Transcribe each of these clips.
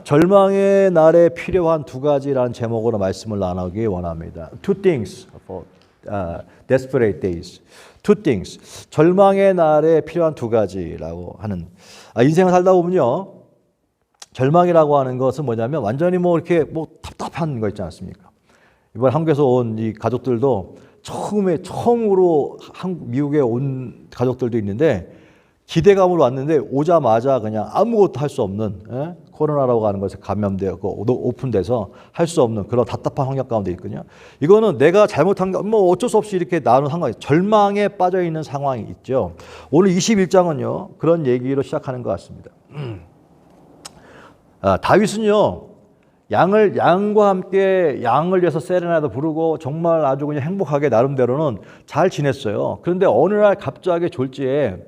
절망의 날에 필요한 두 가지라는 제목으로 말씀을 나누기 원합니다. Two things for desperate days. Two things. 절망의 날에 필요한 두 가지라고 하는. 인생을 살다 보면요, 절망이라고 하는 것은 뭐냐면 완전히 뭐 이렇게 뭐 답답한 거 있지 않습니까? 이번 한국에서 온 이 가족들도 처음으로 미국에 온 가족들도 있는데 기대감으로 왔는데 오자마자 그냥 아무것도 할 수 없는 코로나라고 하는 것에 감염되었고 오픈돼서 할 수 없는 그런 답답한 환경 가운데 있거든요. 이거는 내가 잘못한 게 뭐 어쩔 수 없이 이렇게 나눈 상황이 절망에 빠져 있는 상황이 있죠. 오늘 21장은요 그런 얘기로 시작하는 것 같습니다. 다윗은요 양과 함께 양을 위해서 세레나도 부르고 정말 아주 그냥 행복하게 나름대로는 잘 지냈어요. 그런데 어느 날 갑자기 졸지에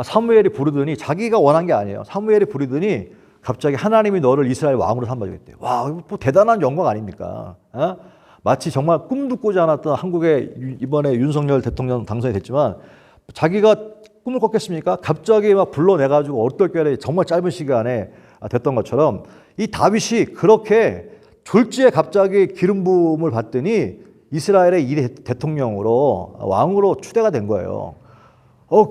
사무엘이 부르더니 자기가 원한 게 아니에요. 사무엘이 부르더니 갑자기 하나님이 너를 이스라엘 왕으로 삼아주겠대. 와, 뭐 대단한 영광 아닙니까? 마치 정말 꿈도 꾸지 않았던 한국의 이번에 윤석열 대통령 당선이 됐지만 자기가 꿈을 꿨겠습니까? 갑자기 막 불러내가지고 어떨결에 정말 짧은 시간에 됐던 것처럼 이 다윗이 그렇게 졸지에 갑자기 기름 부음을 받더니 이스라엘의 이 대통령으로 왕으로 추대가 된 거예요.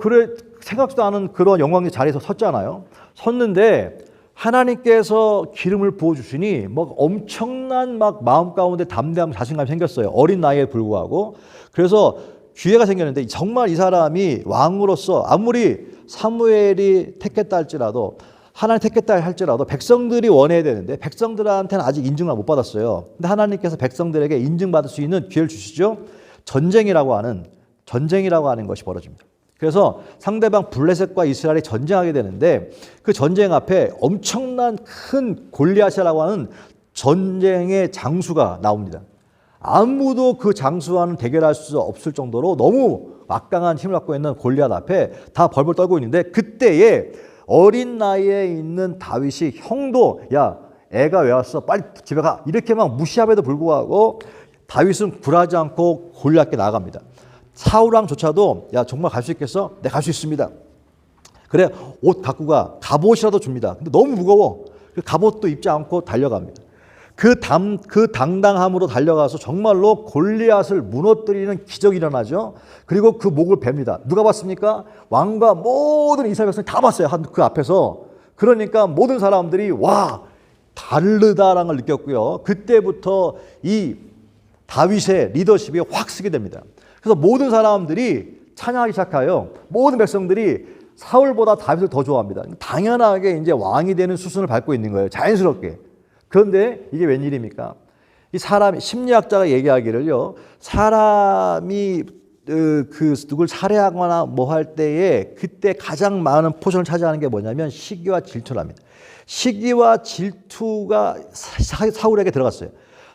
그래 생각도 않은 그런 영광의 자리에서 섰잖아요. 섰는데 하나님께서 기름을 부어주시니 뭐 엄청난 막 마음 가운데 담대함, 자신감이 생겼어요. 어린 나이에 불구하고. 그래서 기회가 생겼는데 정말 이 사람이 왕으로서 아무리 사무엘이 택했다 할지라도 하나님 택했다 할지라도 백성들이 원해야 되는데 백성들한테는 아직 인증을 못 받았어요. 근데 하나님께서 백성들에게 인증받을 수 있는 기회를 주시죠. 전쟁이라고 하는 것이 벌어집니다. 그래서 상대방 블레셋과 이스라엘이 전쟁하게 되는데 그 전쟁 앞에 엄청난 큰 골리앗이라고 하는 전쟁의 장수가 나옵니다. 아무도 그 장수와는 대결할 수 없을 정도로 너무 막강한 힘을 갖고 있는 골리앗 앞에 다 벌벌 떨고 있는데 그때에 어린 나이에 있는 다윗이 형도 야 애가 왜 왔어? 빨리 집에 가. 이렇게 막 무시함에도 불구하고 다윗은 굴하지 않고 골리앗께 나아갑니다. 사울왕조차도 야 정말 갈 수 있겠어? 네, 갈 수 있습니다. 그래 옷 갖고 가. 갑옷이라도 줍니다. 근데 너무 무거워. 갑옷도 입지 않고 달려갑니다. 그 당당함으로 달려가서 정말로 골리앗을 무너뜨리는 기적이 일어나죠. 그리고 그 목을 베니다. 누가 봤습니까? 왕과 모든 이스라엘 백성이 다 봤어요. 그 앞에서. 그러니까 모든 사람들이 와 다르다라는 걸 느꼈고요. 그때부터 이 다윗의 리더십이 확 쓰게 됩니다. 그래서 모든 사람들이 찬양하기 시작해요. 모든 백성들이 사울보다 다윗을 더 좋아합니다. 당연하게 이제 왕이 되는 수순을 밟고 있는 거예요. 자연스럽게. 그런데 이게 웬일입니까? 이 사람이 심리학자가 얘기하기를요. 사람이 누굴 살해하거나 뭐 할 때에 그때 가장 많은 포션을 차지하는 게 뭐냐면 시기와 질투랍니다. 시기와 질투가 사울에게 들어갔어요.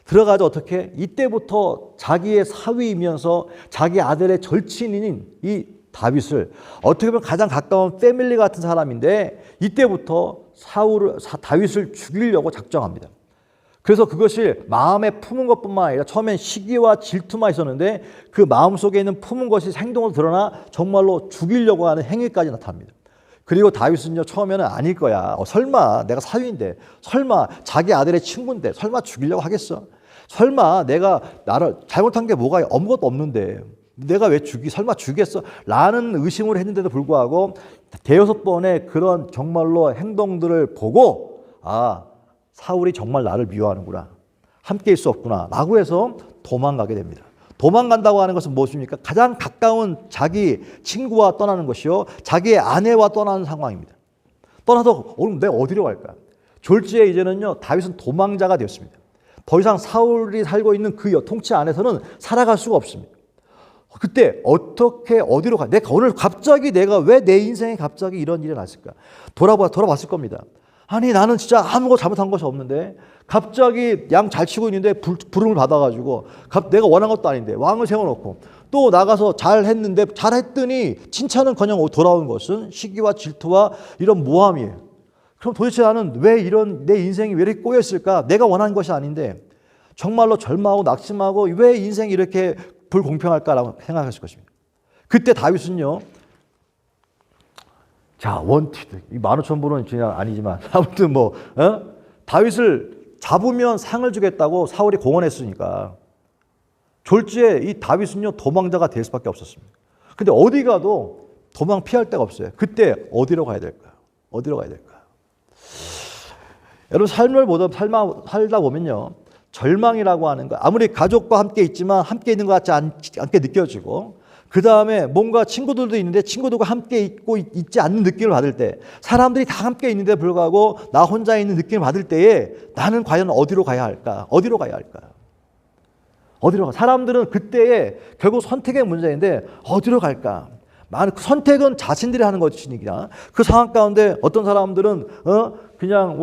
들어가서 어떻게? 이때부터 자기의 사위이면서 자기 아들의 절친인 이 다윗을 어떻게 보면 가장 가까운 패밀리 같은 사람인데 이때부터 다윗을 죽이려고 작정합니다. 그래서 그것이 마음에 품은 것뿐만 아니라 처음엔 시기와 질투만 있었는데 그 마음속에 있는 품은 것이 행동으로 드러나 정말로 죽이려고 하는 행위까지 나타납니다. 그리고 다윗은요 처음에는 아닐 거야. 설마 내가 사위인데 설마 자기 아들의 친구인데 설마 죽이려고 하겠어? 설마 내가 나를 잘못한 게 뭐가 아무것도 없는데 내가 왜 설마 죽겠어? 라는 의심을 했는데도 불구하고 대여섯 번의 그런 정말로 행동들을 보고 사울이 정말 나를 미워하는구나. 함께일 수 없구나. 라고 해서 도망가게 됩니다. 도망간다고 하는 것은 무엇입니까? 가장 가까운 자기 친구와 떠나는 것이요. 자기의 아내와 떠나는 상황입니다. 떠나서 오늘 내가 어디로 갈까? 졸지에 이제는요. 다윗은 도망자가 되었습니다. 더 이상 사울이 살고 있는 그 통치 안에서는 살아갈 수가 없습니다. 그때 어디로 가? 오늘 갑자기 내가 왜 내 인생에 갑자기 이런 일이 났을까? 돌아봤을 겁니다. 아니 나는 진짜 아무것도 잘못한 것이 없는데 갑자기 양 잘 치고 있는데 부름을 받아가지고 내가 원한 것도 아닌데 왕을 세워놓고 또 나가서 잘했는데 잘했더니 칭찬은커녕 돌아온 것은 시기와 질투와 이런 모함이에요. 그럼 도대체 나는 왜 이런 내 인생이 왜 이렇게 꼬였을까? 내가 원한 것이 아닌데 정말로 절망하고 낙심하고 왜 인생이 이렇게 불공평할까라고 생각하실 것입니다. 그때 다윗은요 자, 원티드. 이 15,000불은 그냥 아니지만 아무튼 뭐 다윗을 잡으면 상을 주겠다고 사울이 공언했으니까 졸지에 이 다윗은요 도망자가 될 수밖에 없었습니다. 근데 어디 가도 도망 피할 데가 없어요. 그때 어디로 가야 될까요? 어디로 가야 될까요? 여러분 삶을 살다 보면요 절망이라고 하는 거 아무리 가족과 함께 있지만 함께 있는 것 같지 않게 느껴지고 그 다음에 뭔가 친구들도 있는데 친구들과 함께 있고 있지 않는 느낌을 받을 때 사람들이 다 함께 있는데 불구하고 나 혼자 있는 느낌을 받을 때에 나는 과연 어디로 가야 할까? 어디로 가야 할까요? 어디로 가? 사람들은 그때에 결국 선택의 문제인데 어디로 갈까? 선택은 자신들이 하는 것이니까 그 상황 가운데 어떤 사람들은 그냥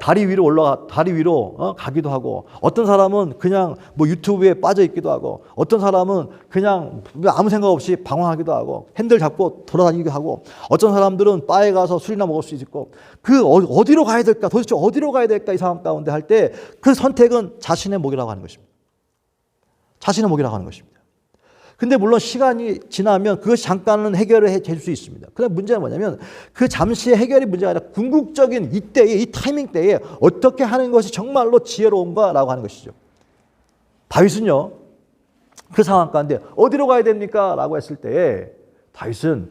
다리 위로 가기도 하고 어떤 사람은 그냥 유튜브에 빠져 있기도 하고 어떤 사람은 그냥 아무 생각 없이 방황하기도 하고 핸들 잡고 돌아다니기도 하고 어떤 사람들은 바에 가서 술이나 먹을 수 있고 어디로 가야 될까 도대체 어디로 가야 될까 이 상황 가운데 할 때 그 선택은 자신의 목이라고 하는 것입니다. 자신의 목이라고 하는 것입니다. 근데 물론 시간이 지나면 그것이 잠깐은 해결을 해줄 수 있습니다. 그런데 문제는 뭐냐면 그 잠시의 해결이 문제가 아니라 궁극적인 이때에 이 타이밍 때에 어떻게 하는 것이 정말로 지혜로운가라고 하는 것이죠. 다윗은요. 그 상황 가운데 어디로 가야 됩니까? 라고 했을 때에 다윗은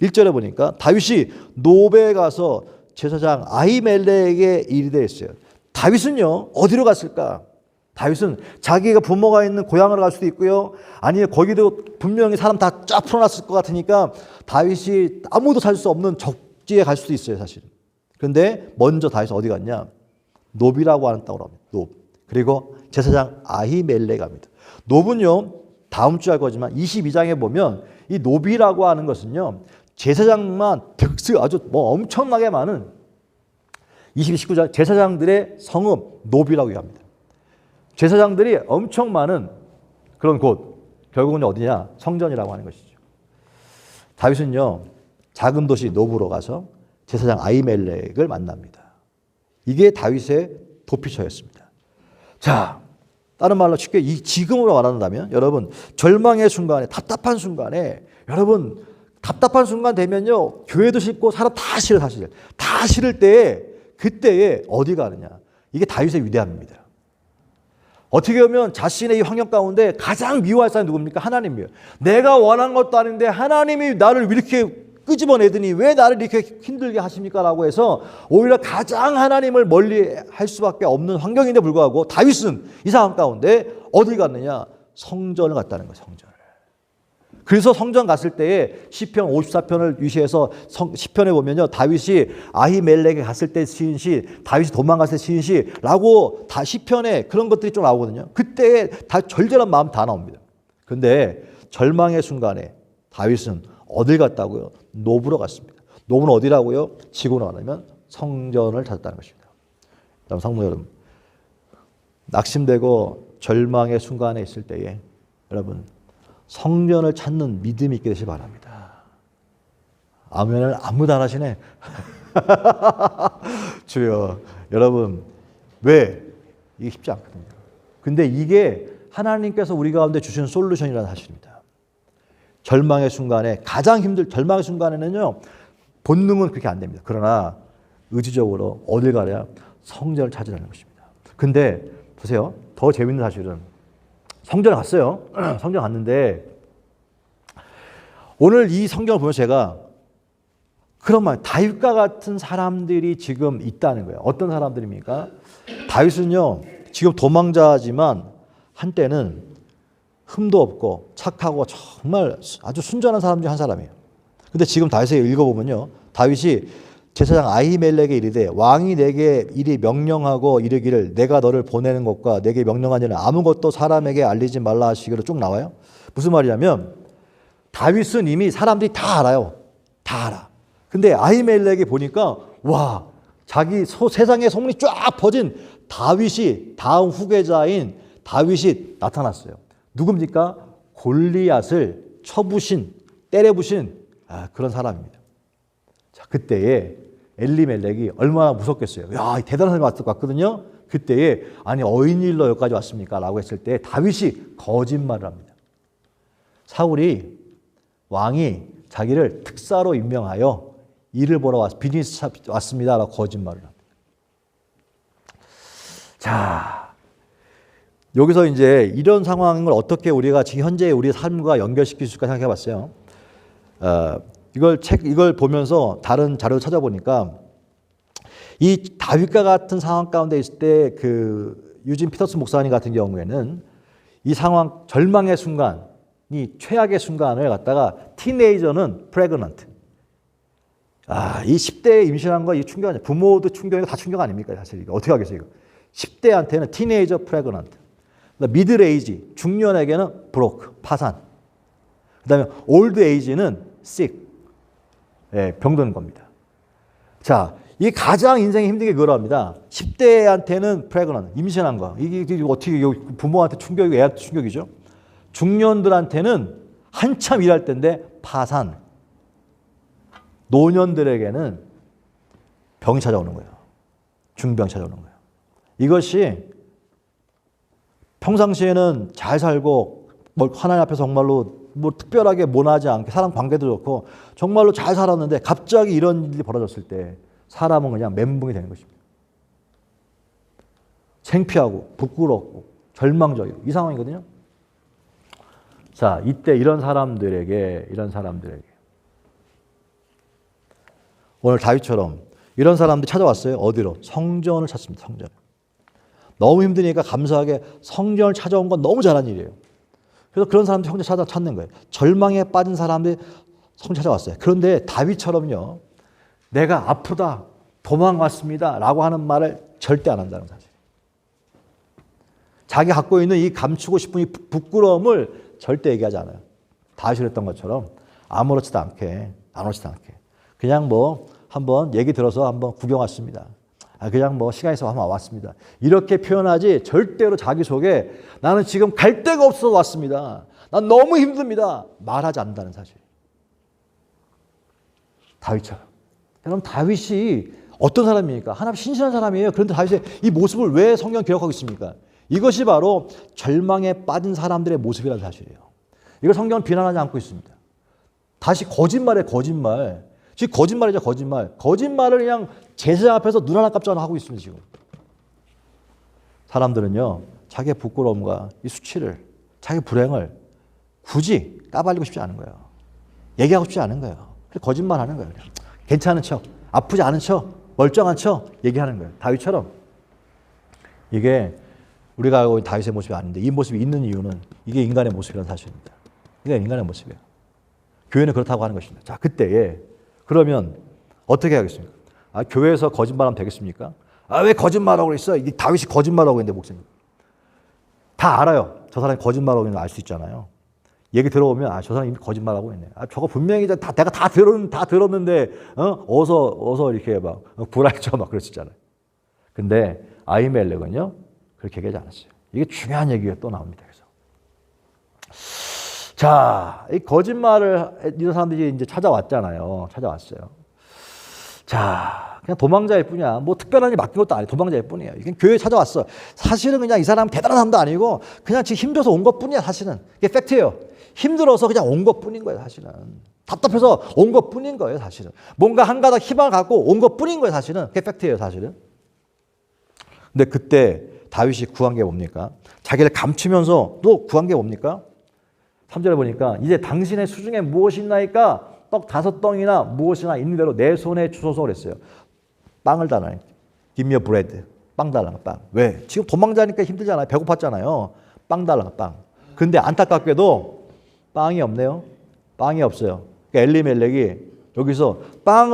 1절에 보니까 다윗이 노베에 가서 제사장 아히멜렉에게 이르되 했어요. 다윗은요. 어디로 갔을까? 다윗은 자기가 부모가 있는 고향으로 갈 수도 있고요. 아니면 거기도 분명히 사람 다 쫙 풀어놨을 것 같으니까 다윗이 아무도 살 수 없는 적지에 갈 수도 있어요, 사실은. 그런데 먼저 다윗은 어디 갔냐? 노비라고 하는 땅으로 갑니다. 노. 그리고 제사장 아히멜렉 갑니다. 노브는요, 다음 주에 할 거지만 22장에 보면 이 노비라고 하는 것은요, 제사장만 아주 엄청나게 많은 19장 제사장들의 성읍 노비라고 합니다. 제사장들이 엄청 많은 그런 곳, 결국은 어디냐? 성전이라고 하는 것이죠. 다윗은요, 작은 도시 노브로 가서 제사장 아히멜렉을 만납니다. 이게 다윗의 도피처였습니다. 자, 다른 말로 쉽게 지금으로 말한다면 여러분 절망의 순간에 답답한 순간에 여러분 답답한 순간 되면요 교회도 싫고 사람 다 싫어 사실 다 싫을 때에 그때에 어디 가느냐 이게 다윗의 위대함입니다. 어떻게 보면 자신의 이 환경 가운데 가장 미워할 사람이 누굽니까? 하나님이에요. 내가 원한 것도 아닌데 하나님이 나를 이렇게 끄집어내더니 왜 나를 이렇게 힘들게 하십니까? 라고 해서 오히려 가장 하나님을 멀리 할 수밖에 없는 환경인데 불구하고 다윗은 이 상황 가운데 어디 갔느냐? 성전을 갔다는 거예요. 성전을. 그래서 성전 갔을 때에 시편 54편을 유시해서 시편에 보면요. 다윗이 아히멜렉에 갔을 때 시인 시, 다윗이 도망갔을 때 시인 시라고 다 시편에 그런 것들이 좀 나오거든요. 그때 다 절절한 마음 다 나옵니다. 그런데 절망의 순간에 다윗은 어딜 갔다고요? 노브로 갔습니다. 노브는 어디라고요? 지구로 말하면 성전을 찾았다는 것입니다. 여러분 성도 여러분, 낙심되고 절망의 순간에 있을 때에 여러분 성전을 찾는 믿음이 있게 되시기 바랍니다. 아멘을 아무도 안 하시네. 주여, 여러분 왜? 이게 쉽지 않거든요. 근데 이게 하나님께서 우리 가운데 주신 솔루션이라는 사실입니다. 절망의 순간에 절망의 순간에는요 본능은 그렇게 안 됩니다. 그러나 의지적으로 어딜 가랴? 성전을 찾으라는 것입니다. 근데 보세요. 더 재밌는 사실은 성전에 갔어요. 성전 갔는데 오늘 이 성경을 보면 제가 그런 말 다윗과 같은 사람들이 지금 있다는 거예요. 어떤 사람들입니까? 다윗은요 지금 도망자지만 한때는 흠도 없고 착하고 정말 아주 순전한 사람 중 한 사람이에요. 근데 지금 다윗을 읽어보면요. 다윗이 제사장 아히멜렉에게 이르되 왕이 내게 이리 명령하고 이르기를 내가 너를 보내는 것과 내게 명령한 일은 아무것도 사람에게 알리지 말라 하시기로 쭉 나와요. 무슨 말이냐면 다윗은 이미 사람들이 다 알아요. 다 알아. 근데 아히멜렉이 보니까 와 자기 세상에 소문이 쫙 퍼진 다윗이 다음 후계자인 다윗이 나타났어요. 누굽니까? 골리앗을 때려부신 그런 사람입니다. 자, 그때에 엘리멜렉이 얼마나 무섭겠어요. 야, 대단한 사람이 왔거든요. 그때에 아니 어인일로 여기까지 왔습니까? 라고 했을 때 다윗이 거짓말을 합니다. 왕이 자기를 특사로 임명하여 일을 보러 비즈니스 왔습니다라고 거짓말을 합니다. 자, 여기서 이제 이런 상황을 어떻게 우리가 지금 현재 우리의 삶과 연결시킬 수 있을까 생각해 봤어요. 이걸 보면서 다른 자료를 찾아보니까 이 다윗과 같은 상황 가운데 있을 때 그 유진 피터스 목사님 같은 경우에는 이 상황 절망의 순간, 이 최악의 순간을 갖다가 티네이저는 프레그넌트. 이 10대에 임신한 거 이 충격이죠. 부모도 충격이고 다 충격 아닙니까? 사실 이거 어떻게 하겠어요, 이거. 10대한테는 티네이저 프레그넌트. 미들 에이지, 중년에게는 브로크, 파산. 그다음에 올드 에이지는 sick, 병드는 겁니다. 자, 이 가장 인생이 힘든 게 그러합니다. 10대한테는 프레그넌트, 임신한 거. 이게 어떻게 부모한테 충격이고 애한테 충격이죠. 중년들한테는 한참 일할 때인데 파산. 노년들에게는 병이 찾아오는 거예요. 중병이 찾아오는 거예요. 이것이 평상시에는 잘 살고 하나님 앞에서 정말로 특별하게 모나지 않게 사람 관계도 좋고 정말로 잘 살았는데 갑자기 이런 일이 벌어졌을 때 사람은 그냥 멘붕이 되는 것입니다. 창피하고 부끄럽고 절망적이고 이 상황이거든요. 자, 이때 이런 사람들에게 오늘 다윗처럼 이런 사람들이 찾아왔어요. 어디로? 성전을 찾습니다. 성전. 너무 힘드니까 감사하게 성전을 찾아온 건 너무 잘한 일이에요. 그래서 그런 사람들 성전 찾는 거예요. 절망에 빠진 사람들이 성전 찾아왔어요. 그런데 다윗처럼요. 내가 아프다, 도망왔습니다 라고 하는 말을 절대 안 한다는 사실. 자기 갖고 있는 이 감추고 싶은 이 부끄러움을 절대 얘기하지 않아요. 다윗이 했던 것처럼 아무렇지도 않게 그냥 한번 얘기 들어서 한번 구경 왔습니다. 그냥 시간 있어 한번 왔습니다. 이렇게 표현하지 절대로 자기 속에 나는 지금 갈 데가 없어서 왔습니다. 난 너무 힘듭니다. 말하지 않는다는 사실. 다윗처럼. 여러분 다윗이 어떤 사람입니까? 하나님 신실한 사람이에요. 그런데 다윗의 이 모습을 왜 성경 기록하고 있습니까? 이것이 바로 절망에 빠진 사람들의 모습이라는 사실이에요. 이걸 성경은 비난하지 않고 있습니다. 다시 거짓말에 거짓말. 지금 거짓말이죠, 거짓말. 거짓말을 그냥 제사장 앞에서 눈 하나 깜짝 하고 있습니다, 지금. 사람들은요, 자기의 부끄러움과 이 수치를, 자기 불행을 굳이 까발리고 싶지 않은 거예요. 얘기하고 싶지 않은 거예요. 거짓말 하는 거예요. 그냥. 괜찮은 척, 아프지 않은 척, 멀쩡한 척 얘기하는 거예요. 다윗처럼. 이게 우리가 알고 있는 다윗의 모습이 아닌데 이 모습이 있는 이유는 이게 인간의 모습이라는 사실입니다. 이게 인간의 모습이에요. 교회는 그렇다고 하는 것입니다. 자, 그때에 그러면 어떻게 하겠습니까? 교회에서 거짓말하면 되겠습니까? 왜 거짓말하고 그랬어? 이 다윗이 거짓말하고 있는데 목사님. 다 알아요. 저 사람이 거짓말하고 있는 걸 알 수 있잖아요. 얘기 들어보면 저 사람이 거짓말하고 있네. 저거 분명히 내가 다 들었는데 어서 이렇게 막 불알죠 막 그랬었잖아요. 근데 아히멜렉은요 그렇게 얘기하지 않았어요. 이게 중요한 얘기가 또 나옵니다. 그래서 자, 이 거짓말을 이런 사람들이 이제 찾아왔잖아요. 찾아왔어요. 자, 그냥 도망자일 뿐이야. 특별한 일 맡긴 것도 아니에요. 도망자일 뿐이에요. 그냥 교회에 찾아왔어. 사실은 그냥 이 사람 대단한 사람도 아니고 그냥 지금 힘들어서 온 것 뿐이야. 사실은 이게 팩트예요. 힘들어서 그냥 온 것 뿐인 거예요. 사실은 답답해서 온 것 뿐인 거예요. 사실은 뭔가 한 가닥 희망을 갖고 온 것 뿐인 거예요. 사실은 그게 팩트예요. 사실은. 근데 그때 다윗이 구한 게 뭡니까? 자기를 감추면서 또 구한 게 뭡니까? 3절에 보니까 이제 당신의 수중에 무엇이 있나이까? 떡 5덩이나 무엇이나 있는 대로 내 손에 주소서 그랬어요. 빵을 달라요. Give me a bread. 빵 달라, 빵. 왜? 지금 도망자니까 힘들잖아요. 배고팠잖아요. 빵 달라, 빵. 근데 안타깝게도 빵이 없네요. 빵이 없어요. 그러니까 엘리멜렉이 여기서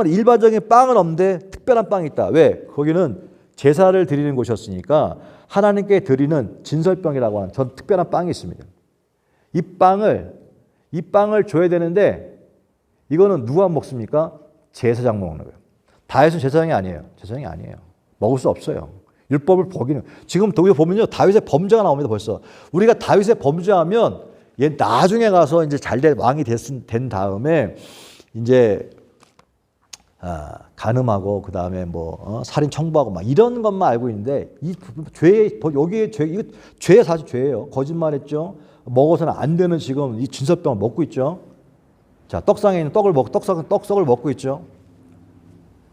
일반적인 빵은 없는데 특별한 빵이 있다. 왜? 거기는 제사를 드리는 곳이었으니까 하나님께 드리는 진설병이라고 하는 전 특별한 빵이 있습니다. 이 빵을 줘야 되는데 이거는 누가 먹습니까? 제사장 먹는 거예요. 다윗은 제사장이 아니에요. 제사장이 아니에요. 먹을 수 없어요. 율법을 보기는. 지금 여기 보면요. 다윗의 범죄가 나옵니다. 벌써. 우리가 다윗의 범죄하면 얘 나중에 가서 이제 잘된 왕이 된 다음에 이제 간음하고 그다음에 살인 청부하고 막 이런 것만 알고 있는데 이 여기에 죄 사실 죄예요. 거짓말했죠. 먹어서는 안 되는 지금 이 진설병을 먹고 있죠. 자, 떡상에 있는 떡석을 먹고 있죠.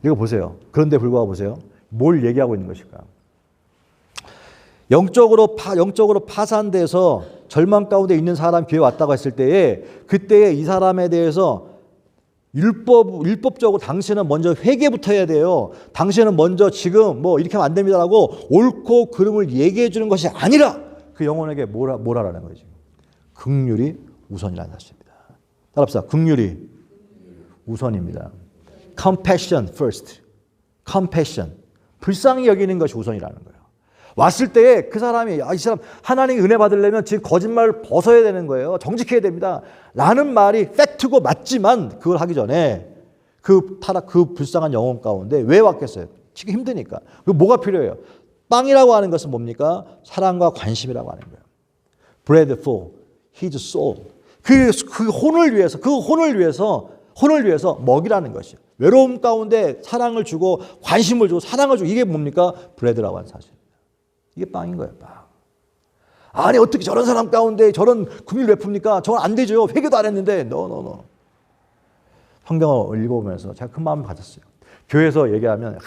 이거 보세요. 그런데 불구하고 보세요. 뭘 얘기하고 있는 것일까? 영적으로 파산돼서 절망 가운데 있는 사람 교회 왔다고 했을 때에 그때에 이 사람에 대해서 율법적으로 당신은 먼저 회개부터 해야 돼요. 당신은 먼저 지금 뭐 이렇게 하면 안 됩니다라고 옳고 그름을 얘기해 주는 것이 아니라 그 영혼에게 뭐라라는 거지. 긍휼이 우선이라는 사실입니다. 따라합시다. 긍휼이 우선입니다. Compassion first. Compassion. 불쌍히 여기는 것이 우선이라는 거예요. 왔을 때에 그 사람이 이 사람 하나님의 은혜 받으려면 지금 거짓말을 벗어야 되는 거예요. 정직해야 됩니다. 라는 말이 팩트고 맞지만 그걸 하기 전에 그 불쌍한 영혼 가운데 왜 왔겠어요? 지금 힘드니까. 그 뭐가 필요해요? 빵이라고 하는 것은 뭡니까? 사랑과 관심이라고 하는 거예요. Bread for his soul. 그 혼을 위해서 먹이라는 것이에요. 외로움 가운데 사랑을 주고 관심을 주고 사랑을 주고 이게 뭡니까? 브레드라고 하는 사실입니다. 이게 빵인 거예요. 빵. 아니 어떻게 저런 사람 가운데 저런 긍휼을 베풉니까? 저건 안 되죠. 회개도 안 했는데. No. 성경을 읽어보면서 제가 큰 마음을 가졌어요. 교회에서 얘기하면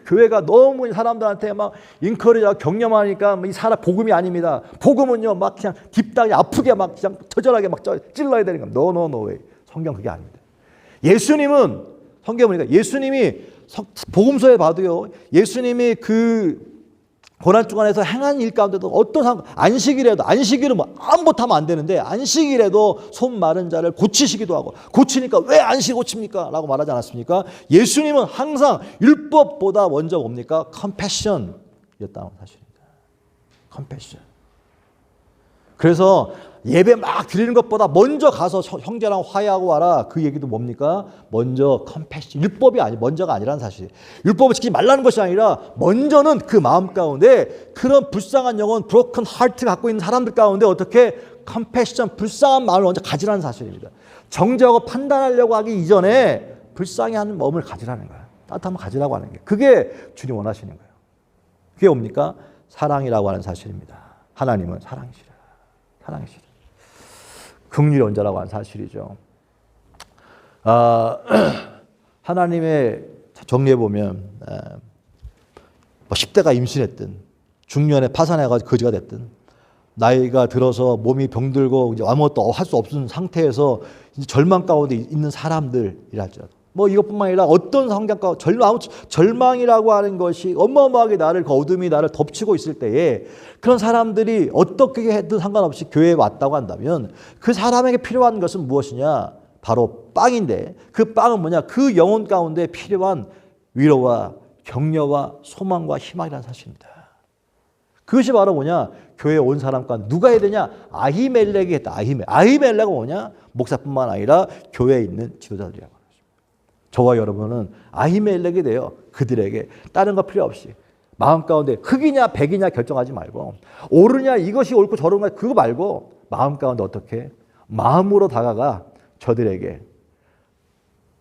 교회가 너무 사람들한테 막 인커리지하고 격려하니까 이 사람 복음이 아닙니다. 복음은요 막 그냥 딥다게 아프게 막 그냥 처절하게 막 찔러야 되는 겁니다. No way. 성경 그게 아닙니다. 예수님은 성경 보니까 예수님이 복음서에 봐도요. 예수님이 그 고난 주간에서 행한 일 가운데도 어떤 상황, 안식일은 뭐 아무것도 하면 안 되는데 안식일에도 손 마른 자를 고치시기도 하고 고치니까 왜 안식 고칩니까? 라고 말하지 않았습니까? 예수님은 항상 율법보다 먼저 뭡니까? 컴패션이었다는 사실입니다. 컴패션. 그래서 예배 막 드리는 것보다 먼저 가서 형제랑 화해하고 와라. 그 얘기도 뭡니까? 먼저 컴패션. 율법이 먼저가 아니라는 사실. 율법을 지키지 말라는 것이 아니라 먼저는 그 마음 가운데 그런 불쌍한 영혼, 브로큰 하트 갖고 있는 사람들 가운데 어떻게 컴패션, 불쌍한 마음을 먼저 가지라는 사실입니다. 정죄하고 판단하려고 하기 이전에 불쌍해하는 마음을 가지라는 거예요. 따뜻함을 가지라고 하는 게. 그게 주님 원하시는 거예요. 그게 뭡니까? 사랑이라고 하는 사실입니다. 하나님은 사랑이시라. 사랑이시라. 긍휼의 원자라고 하는 사실이죠. 하나님의 정리해 보면 10대가 임신했든 중년에 파산해가지고 거지가 됐든 나이가 들어서 몸이 병들고 이제 아무것도 할 수 없는 상태에서 이제 절망 가운데 있는 사람들이라죠. 뭐 이것뿐만 아니라 어떤 성경 가운데 절망이라고 하는 것이 어마어마하게 그 어둠이 나를 덮치고 있을 때에 그런 사람들이 어떻게 해도 상관없이 교회에 왔다고 한다면 그 사람에게 필요한 것은 무엇이냐? 바로 빵인데 그 빵은 뭐냐? 그 영혼 가운데 필요한 위로와 격려와 소망과 희망이라는 사실입니다. 그것이 바로 뭐냐? 교회에 온 사람과 누가 해야 되냐? 아히멜렉이 했다. 아히멜렉은 뭐냐? 목사뿐만 아니라 교회에 있는 지도자들이라고. 저와 여러분은 아히멜렉이 돼요. 그들에게 다른 거 필요 없이 마음 가운데 흑이냐 백이냐 결정하지 말고 옳으냐 이것이 옳고 저른가 그거 말고 마음 가운데 어떻게 마음으로 다가가 저들에게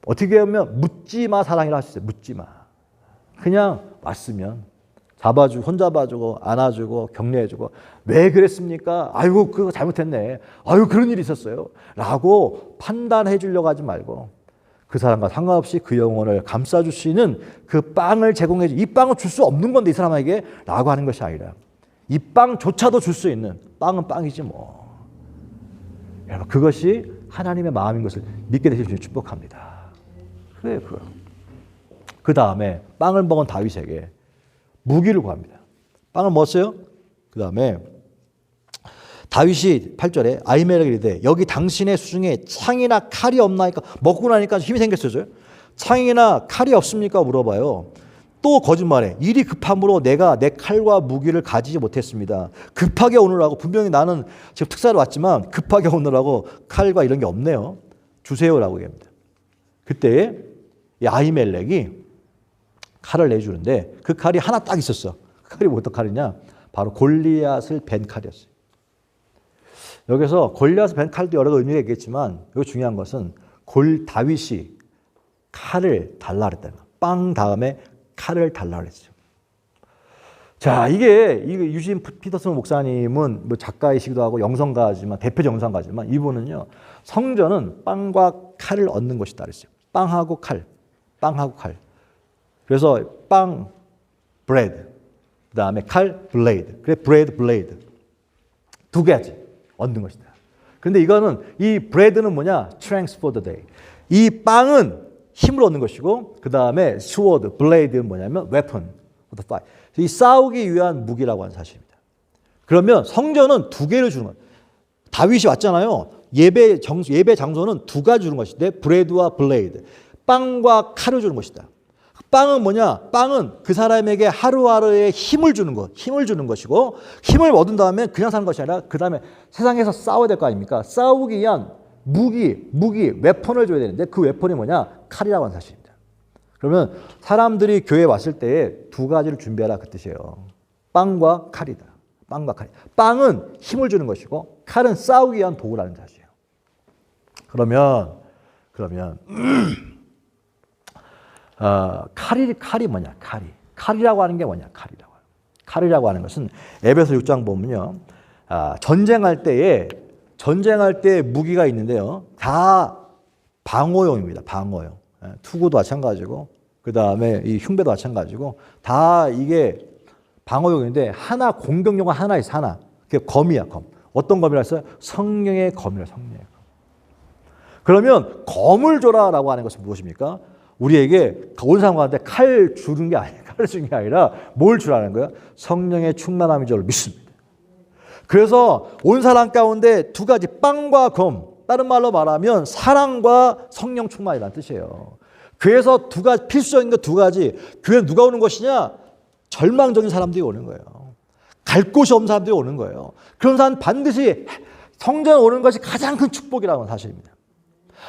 어떻게 하면 묻지마 사랑이라 할 수 있어요. 묻지마. 그냥 왔으면 잡아주고 손잡아주고 안아주고 격려해주고 왜 그랬습니까? 아이고 그거 잘못했네. 아이고 그런 일이 있었어요. 라고 판단해 주려고 하지 말고 그 사람과 상관없이 그 영혼을 감싸줄 수 있는 그 빵을 제공해 이 빵을 줄 수 없는 건데 이 사람에게 라고 하는 것이 아니라 이 빵조차도 줄 수 있는 빵은 빵이지 뭐. 여러분 그것이 하나님의 마음인 것을 믿게 되실 수 있는 축복합니다. 그래요. 그 다음에 빵을 먹은 다윗에게 무기를 구합니다. 빵을 먹었어요? 그 다음에 다윗이 8절에 아히멜렉이 이르되 여기 당신의 수중에 창이나 칼이 없나이까? 먹고 나니까 힘이 생겼어요. 창이나 칼이 없습니까? 물어봐요. 또 거짓말해. 일이 급함으로 내가 내 칼과 무기를 가지지 못했습니다. 급하게 오느라고 분명히 나는 지금 특사로 왔지만 급하게 오느라고 칼과 이런 게 없네요. 주세요라고 얘기합니다. 그때 이 아히멜렉이 칼을 내주는데 그 칼이 하나 딱 있었어. 그 칼이 어떤 칼이냐? 바로 골리앗을 벤 칼이었어요. 여기서 골리앗을 벤 칼도 여러 의미가 있겠지만 여기 중요한 것은 다윗이 칼을 달라 그랬다는 거예요. 빵 다음에 칼을 달라 그랬죠. 자, 이게 유진 피터슨 목사님은 뭐 작가이시기도 하고 영성가지만 대표 영성가지만 이분은요 성전은 빵과 칼을 얻는 것이다 그랬어요. 빵하고 칼, 빵하고 칼. 그래서 빵, 브레드, 그 다음에 칼, 블레이드. 그래, 브레드, 블레이드. 두 가지 얻는 것이다. 그런데 이거는 이 브레드는 뭐냐? Strength for the day. 이 빵은 힘을 얻는 것이고 그 다음에 sword, blade는 뭐냐면 weapon for the fight. 이 싸우기 위한 무기라고 하는 사실입니다. 그러면 성전은 두 개를 주는 거예요. 다윗이 왔잖아요. 예배 장소는 두 가지 주는 것인데 브레드와 블레이드. 빵과 칼을 주는 것이다. 빵은 뭐냐? 빵은 그 사람에게 하루하루의 힘을 주는 것, 힘을 주는 것이고 힘을 얻은 다음에 그냥 사는 것이 아니라 그 다음에 세상에서 싸워야 될 거 아닙니까? 싸우기 위한 무기, 웨폰을 줘야 되는데 그 웨폰이 뭐냐? 칼이라고 하는 사실입니다. 그러면 사람들이 교회에 왔을 때 두 가지를 준비하라 그 뜻이에요. 빵과 칼이다. 빵과 칼. 빵은 힘을 주는 것이고 칼은 싸우기 위한 도구라는 사실이에요. 그러면 칼이 뭐냐? 칼이라고 하는 게 뭐냐? 칼이라고 하는 것은 에베소 6장 보면요. 전쟁할 때에 무기가 있는데요. 다 방어용입니다. 방어용. 투구도 마찬가지고 그다음에 이 흉배도 마찬가지고 다 이게 방어용인데 하나 공격용은 하나 있어. 하나. 그게 검이야, 검. 어떤 검이라 했어요? 성령의 검이라 성령의 검. 그러면 검을 줘라라고 하는 것은 무엇입니까? 우리에게 온 사람한테 칼 주는 게 아니라 칼을 주는 게 아니라 뭘 주라는 거야? 성령의 충만함인 줄 믿습니다. 그래서 온 사람 가운데 두 가지 빵과 검, 다른 말로 말하면 사랑과 성령 충만이라는 뜻이에요. 교회에서 두 가지 필수적인 거 두 가지. 교회에 누가 오는 것이냐? 절망적인 사람들이 오는 거예요. 갈 곳이 없는 사람들이 오는 거예요. 그런 사람 반드시 성전에 오는 것이 가장 큰 축복이라는 사실입니다.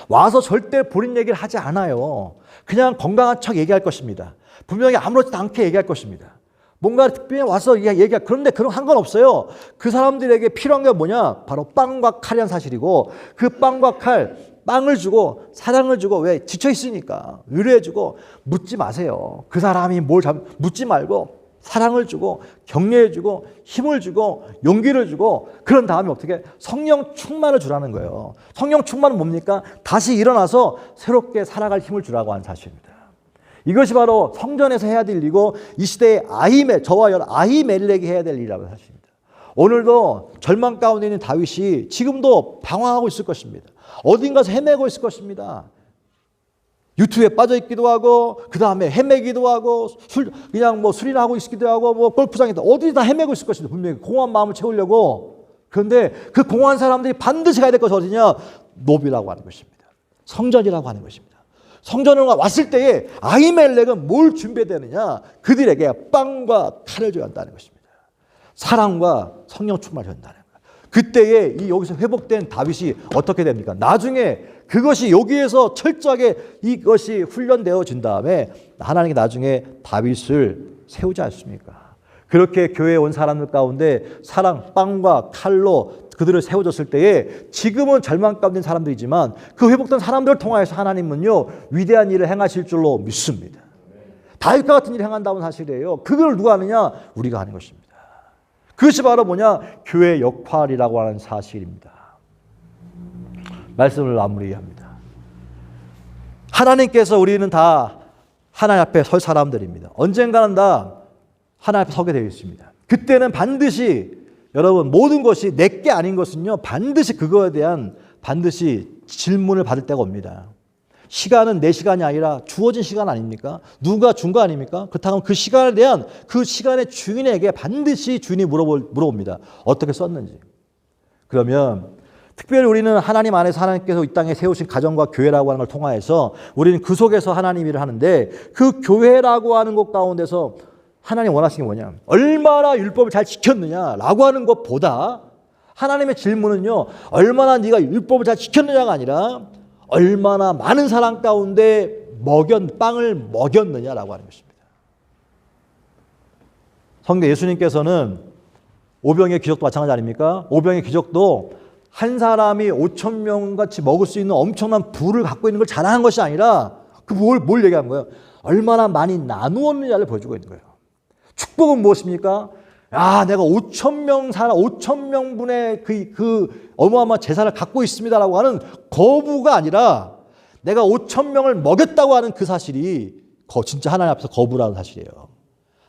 와서 절대 본인 얘기를 하지 않아요. 그냥 건강한 척 얘기할 것입니다. 분명히 아무렇지도 않게 얘기할 것입니다. 뭔가 특별히 와서 얘기할. 그런데 그런 상관없어요. 그 사람들에게 필요한 게 뭐냐? 바로 빵과 칼이라는 사실이고 그 빵과 칼, 빵을 주고 사랑을 주고 왜? 지쳐 있으니까 위로해 주고 묻지 마세요. 그 사람이 묻지 말고 사랑을 주고 격려해 주고 힘을 주고 용기를 주고 그런 다음에 어떻게 성령 충만을 주라는 거예요. 성령 충만은 뭡니까? 다시 일어나서 새롭게 살아갈 힘을 주라고 하는 사실입니다. 이것이 바로 성전에서 해야 될 일이고 이 시대의 저와 아히멜렉이 해야 될 일이라고 하는 사실입니다. 오늘도 절망 가운데 있는 다윗이 지금도 방황하고 있을 것입니다. 어딘가서 헤매고 있을 것입니다. 유튜브에 빠져 있기도 하고 그 다음에 헤매기도 하고 그냥 술이나 하고 있기도 하고 골프장에 어디 다 헤매고 있을 것입니다. 분명히 공허한 마음을 채우려고. 그런데 그 공허한 사람들이 반드시 가야 될 것이 어디냐? 노비라고 하는 것입니다. 성전이라고 하는 것입니다. 성전을 왔을 때에 아히멜렉은 뭘 준비되느냐? 그들에게 빵과 칼을 줘야 한다는 것입니다. 사랑과 성령 충만을 줘야 한다는 거예요. 그때에 여기서 회복된 다윗이 어떻게 됩니까? 나중에 그것이 여기에서 철저하게 이것이 훈련되어진 다음에 하나님이 나중에 다윗을 세우지 않습니까? 그렇게 교회에 온 사람들 가운데 사랑, 빵과 칼로 그들을 세워줬을 때에 지금은 절망 가운데 있는 사람들이지만 그 회복된 사람들을 통하여서 하나님은요 위대한 일을 행하실 줄로 믿습니다. 다윗과 같은 일을 행한다는 사실이에요. 그걸 누가 하느냐? 우리가 하는 것입니다. 그것이 바로 뭐냐? 교회의 역할이라고 하는 사실입니다. 말씀을 마무리합니다. 하나님께서 우리는 다 하나님 앞에 설 사람들입니다. 언젠가는 다 하나님 앞에 서게 되어 있습니다. 그때는 반드시 여러분 모든 것이 내게 아닌 것은요 반드시 그거에 대한 반드시 질문을 받을 때가 옵니다. 시간은 내 시간이 아니라 주어진 시간 아닙니까? 누가 준 거 아닙니까? 그렇다면 그 시간에 대한 그 시간의 주인에게 반드시 주인이 물어봅니다. 어떻게 썼는지. 그러면 특별히 우리는 하나님 안에서 하나님께서 이 땅에 세우신 가정과 교회라고 하는 걸 통하여서 우리는 그 속에서 하나님 일을 하는데 그 교회라고 하는 것 가운데서 하나님 원하시는 게 뭐냐? 얼마나 율법을 잘 지켰느냐라고 하는 것보다 하나님의 질문은요. 얼마나 네가 율법을 잘 지켰느냐가 아니라 얼마나 많은 사람 가운데 빵을 먹였느냐라고 하는 것입니다. 성경 예수님께서는 오병의 기적도 마찬가지 아닙니까? 오병의 기적도 한 사람이 5천 명같이 먹을 수 있는 엄청난 부를 갖고 있는 걸 자랑한 것이 아니라 뭘 얘기한 거예요? 얼마나 많이 나누었느냐를 보여주고 있는 거예요. 축복은 무엇입니까? 내가 5천 명분의 그 어마어마한 재산을 갖고 있습니다라고 하는 거부가 아니라 내가 5천 명을 먹였다고 하는 그 사실이 진짜 하나님 앞에서 거부라는 사실이에요.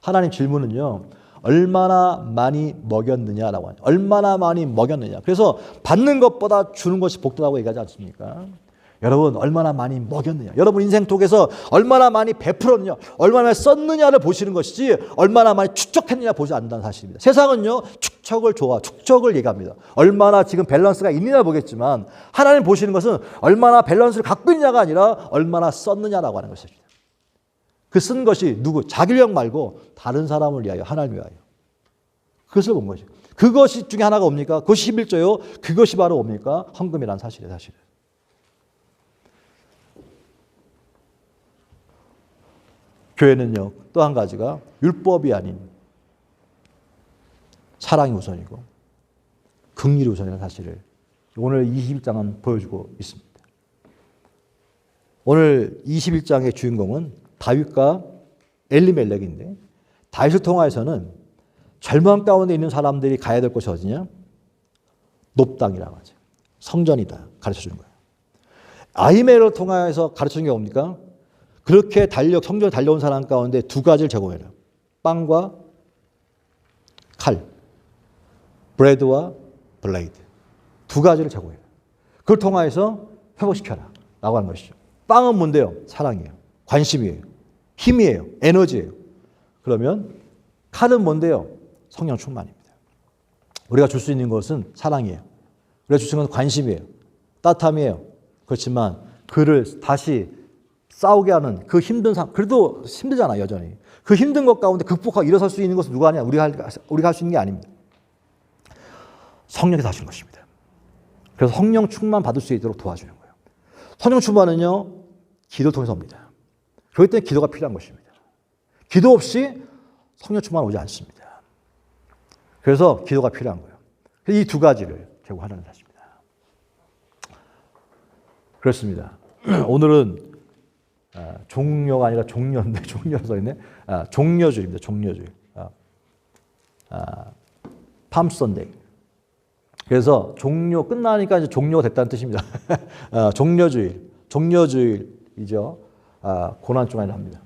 하나님 질문은요. 얼마나 많이 먹였느냐라고 하죠. 얼마나 많이 먹였느냐. 그래서 받는 것보다 주는 것이 복되다고 얘기하지 않습니까? 여러분 얼마나 많이 먹였느냐. 여러분 인생 속에서 얼마나 많이 베풀었느냐. 얼마나 많이 썼느냐를 보시는 것이지 얼마나 많이 축적했느냐 보지 않는다는 사실입니다. 세상은요. 축적을 얘기합니다. 얼마나 지금 밸런스가 있느냐 보겠지만 하나님 보시는 것은 얼마나 밸런스를 갖고 있느냐가 아니라 얼마나 썼느냐라고 하는 것입니다. 그 쓴 것이 누구? 자기력 말고 다른 사람을 위하여, 하나님을 위하여. 그것을 본 것이죠. 그것이 중에 하나가 뭡니까? 그것이 11조요. 그것이 바로 뭡니까? 헌금이라는 사실이에요. 사실은. 교회는요. 또 한 가지가 율법이 아닌 사랑이 우선이고 긍휼이 우선이라는 사실을 오늘 21장은 보여주고 있습니다. 오늘 21장의 주인공은 다윗과 엘리멜렉인데 다윗을 통하여서는 절망 가운데 있는 사람들이 가야 될 곳이 어디냐? 높당이라고 하죠. 성전이다. 가르쳐주는 거예요. 아히멜을 통하여서 가르쳐준 게 뭡니까? 그렇게 성전에 달려온 사람 가운데 두 가지를 제공해요. 빵과 칼, 브레드와 블레이드. 두 가지를 제공해요. 그걸 통하여서 회복시켜라. 라고 하는 것이죠. 빵은 뭔데요? 사랑이에요. 관심이에요. 힘이에요. 에너지예요. 그러면 칼은 뭔데요? 성령 충만입니다. 우리가 줄 수 있는 것은 사랑이에요. 우리가 줄 수 있는 것은 관심이에요. 따뜻함이에요. 그렇지만 그를 다시 싸우게 하는 그 힘든 상황, 그래도 힘들잖아요, 여전히. 그 힘든 것 가운데 극복하고 일어설 수 있는 것은 누가 하냐? 우리가 할 수 있는 게 아닙니다. 성령께서 하시는 것입니다. 그래서 성령 충만 받을 수 있도록 도와주는 거예요. 성령 충만은요, 기도 통해서 옵니다. 그렇기 때문에 기도가 필요한 것입니다. 기도 없이 성령 충만 오지 않습니다. 그래서 기도가 필요한 거예요. 이 두 가지를 제공하라는 사실입니다. 그렇습니다. 오늘은 종료가 아니라 종료인데 종료로 써있네. 종료주일입니다. 종료주일. 팜선데이. 그래서 종료 끝나니까 이제 종료가 됐다는 뜻입니다. 종료주일이죠. 고난주간이라 합니다.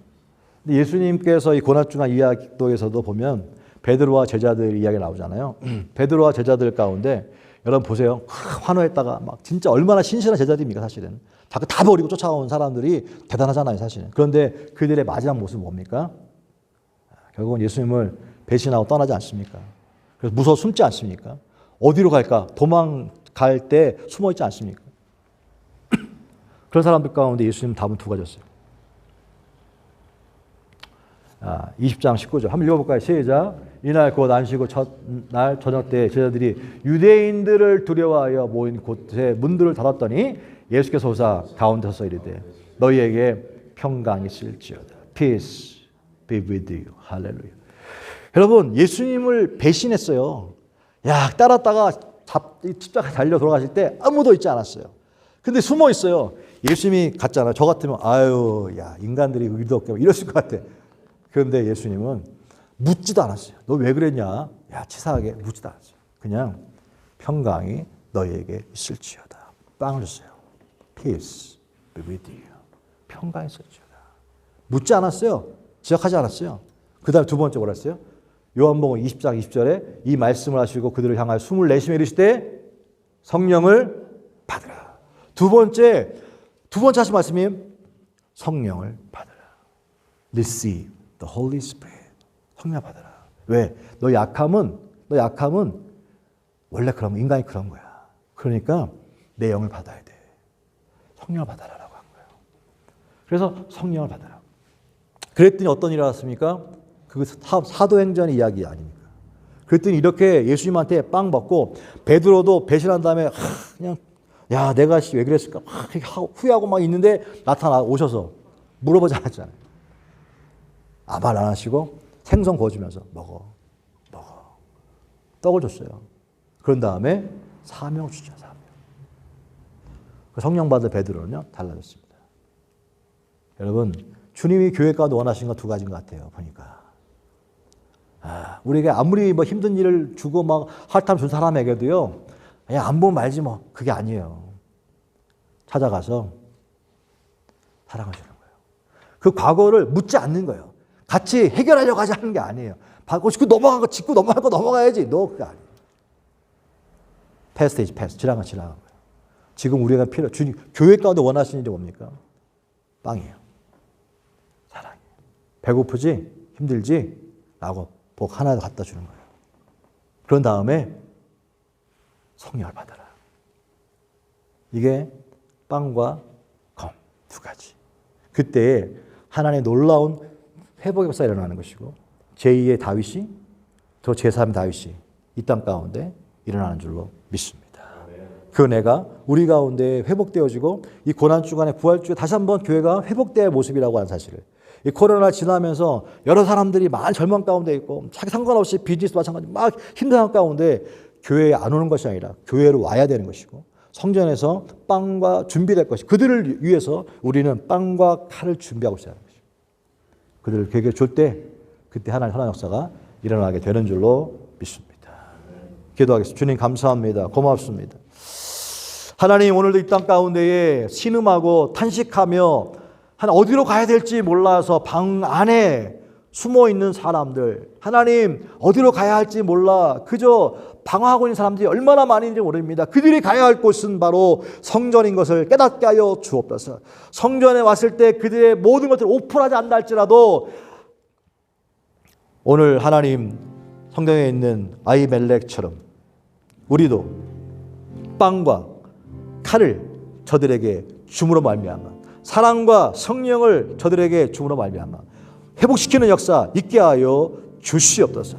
근데 예수님께서 이 고난주간 이야기도에서도 보면 베드로와 제자들 이야기가 나오잖아요. 베드로와 제자들 가운데 여러분 보세요. 환호했다가 막 진짜 얼마나 신실한 제자들입니까 사실은. 다 버리고 쫓아온 사람들이 대단하잖아요 사실은. 그런데 그들의 마지막 모습은 뭡니까? 결국은 예수님을 배신하고 떠나지 않습니까? 그래서 무서워 숨지 않습니까? 어디로 갈까? 도망갈 때 숨어 있지 않습니까? 그런 사람들 가운데 예수님 답은 두 가지였어요. 20장 19절 한번 읽어볼까요? 시작. 이날 곧 안식일 첫날 저녁 때 제자들이 유대인들을 두려워하여 모인 곳에 문들을 닫았더니 예수께서 오사 가운데 서서 이르되 너희에게 평강이 있을지어다. Peace be with you. 할렐루야. 여러분 예수님을 배신했어요. 따랐다가 십자가 달려 돌아가실 때 아무도 있지 않았어요. 근데 숨어 있어요. 예수님이 갔잖아요. 저 같으면 인간들이 의도 없게 이랬을 것 같아. 그런데 예수님은 묻지도 않았어요. 너 왜 그랬냐? 치사하게 묻지도 않았어요. 그냥 평강이 너희에게 있을지어다. 빵을 줬어요. Peace be with you. 평강이 있을지어다. 묻지 않았어요. 지적하지 않았어요. 그 다음에 두 번째 뭐라 했어요? 요한복음 20장 20절에 이 말씀을 하시고 그들을 향하여 숨을 내쉬며 이르시되 성령을 받으라. 두 번째 하신 말씀이 성령을 받으라. Receive the Holy Spirit. 성령 받으라. 왜? 너 약함은 원래 그런 인간이 그런 거야. 그러니까 내 영을 받아야 돼. 성령을 받아라라고 한 거예요. 그래서 성령을 받아라. 그랬더니 어떤 일이 일어났습니까? 그 사도행전의 이야기 아닙니까? 그랬더니 이렇게 예수님한테 빵 받고 베드로도 배신한 다음에 그냥 내가 왜 그랬을까? 후회하고 막 있는데 오셔서 물어보지 않았잖아요. 말 안 하시고 생선 구워주면서 먹어. 떡을 줬어요. 그런 다음에 사명을 주죠. 사명. 성령 받은 베드로는요 달라졌습니다. 여러분 주님이 교회 가운데 원하시는 건 두 가지인 것 같아요. 보니까 우리가 아무리 힘든 일을 주고 막 할탐 준 사람에게도요 안 보면 말지 그게 아니에요. 찾아가서 사랑을 주는 거예요. 그 과거를 묻지 않는 거예요. 같이 해결하려고 하는 게 아니에요. 받고 짚고 넘어간 거 짚고 넘어갈 거 넘어가야지. 너 그게 아니에요. 패스트 이즈 패스트. 지나간 거예요. 지금 우리가 주님 교회 가운데 원하시는 일이 뭡니까? 빵이에요. 사랑이에요. 배고프지? 힘들지? 라고 복 하나 갖다 주는 거예요. 그런 다음에 성령을 받아라. 이게 빵과 검 두 가지. 그때 하나님의 놀라운 회복의 역사가 일어나는 것이고 제2의 다윗이 또 제3의 다윗이 이 땅 가운데 일어나는 줄로 믿습니다. 그 은혜가 우리 가운데 회복되어지고 이 고난주간에 부활주에 다시 한번 교회가 회복될 모습이라고 하는 사실을 이 코로나 지나면서 여러 사람들이 많은 절망 가운데 있고 자기 상관없이 비즈니스 마찬가지 막 힘든 가운데 교회에 안 오는 것이 아니라 교회로 와야 되는 것이고 성전에서 빵과 준비될 것이 그들을 위해서 우리는 빵과 칼을 준비하고 있어야 하는 것이고 그들을 교회에 줄 때 그때 하나님의 선한 역사가 일어나게 되는 줄로 믿습니다. 기도하겠습니다. 주님 감사합니다. 고맙습니다. 하나님 오늘도 이 땅 가운데에 신음하고 탄식하며 어디로 가야 될지 몰라서 방 안에 숨어 있는 사람들 하나님 어디로 가야 할지 몰라 그저 방황하고 있는 사람들이 얼마나 많은지 모릅니다. 그들이 가야 할 곳은 바로 성전인 것을 깨닫게 하여 주옵소서. 성전에 왔을 때 그들의 모든 것들을 오픈하지 않다 할지라도 오늘 하나님 성경에 있는 아히멜렉처럼 우리도 빵과 칼을 저들에게 줌으로 말미암아 사랑과 성령을 저들에게 줌으로 말미암아 회복시키는 역사 있게 하여 주시옵소서.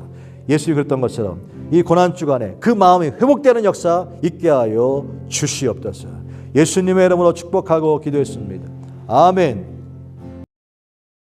예수님이 그랬던 것처럼 이 고난주간에 그 마음이 회복되는 역사 있게 하여 주시옵소서. 예수님의 이름으로 축복하고 기도했습니다. 아멘.